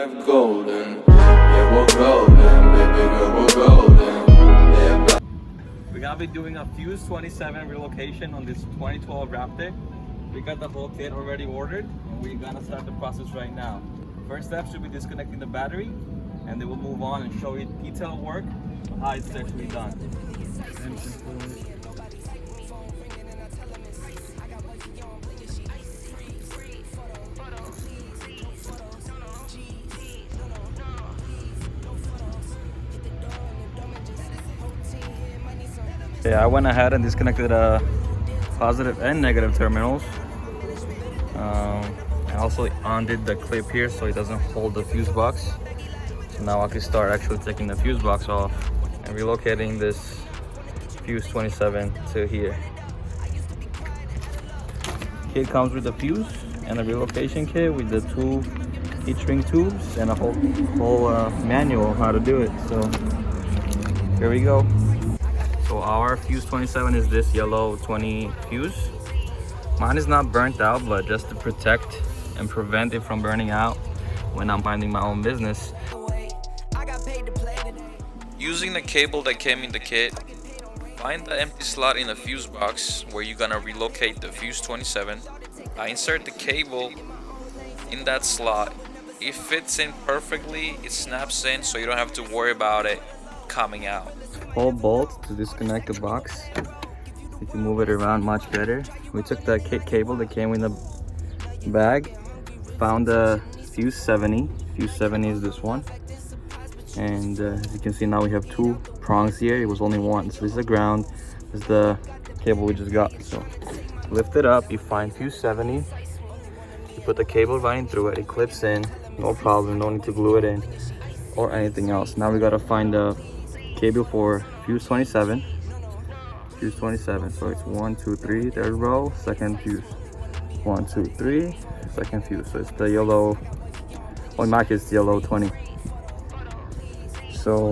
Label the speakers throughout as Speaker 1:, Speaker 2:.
Speaker 1: life golden. Yeah, we're golden, baby girl, we're golden. Yeah.
Speaker 2: We're gonna be doing a Fuse 27 relocation on this 2012 Raptor. We got the whole kit already ordered, and we're gonna start the process right now. First step should be disconnecting the battery, and then we'll move on and show you detailed work of how it's actually done. Yeah, I went ahead and disconnected positive and negative terminals. I also undid the clip here so it doesn't hold the fuse box. So now I can start actually taking the fuse box off and relocating this Fuse 27 to here. Kit comes with the fuse and a relocation kit with the two heat shrink tubes and a whole manual on how to do it. So here we go. So our Fuse 27 is this yellow 20 fuse. Mine is not burnt out, but just to protect and prevent it from burning out when I'm minding my own business.
Speaker 3: Using the cable that came in the kit, find the empty slot in the fuse box where you're gonna relocate the Fuse 27. I insert the cable in that slot. It fits in perfectly, it snaps in, so you don't have to worry about it coming out.
Speaker 2: Whole bolt to disconnect the box. You can move it around much better. We took the cable that came in the bag, found the Fuse 70. Fuse 70 is this one. And as you can see, now we have two prongs here. It was only one. So this is the ground. This is the cable we just got. So lift it up, you find Fuse 70. You put the cable running through it. It clips in, no problem. No need to glue it in or anything else. Now we gotta find the cable for Fuse 27. Fuse 27. So it's 1, 2, 3, third row, second fuse. 1, 2, 3, second fuse. So it's the yellow. Well, in my case, it's yellow 20. So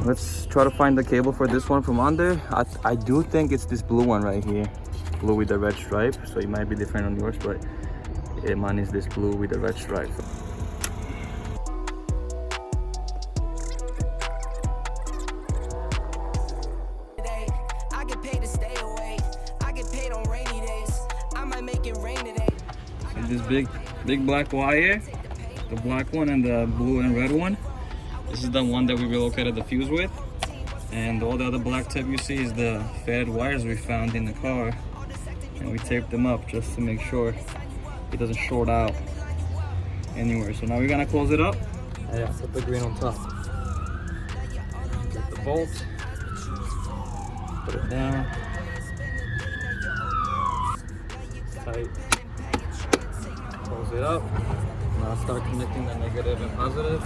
Speaker 2: let's try to find the cable for this one from under. I do think it's this blue one right here, blue with the red stripe. So it might be different on yours, but mine is this blue with the red stripe. So this big black wire, the black one and the blue and red one. This is the one that we relocated the fuse with, and all the other black tape you see is the fed wires we found in the car, and we taped them up just to make sure it doesn't short out anywhere. So now we're gonna close it up. Yeah, put the green on top. Get the bolt, put it down, tight, close it up. Now start connecting the negative and positive.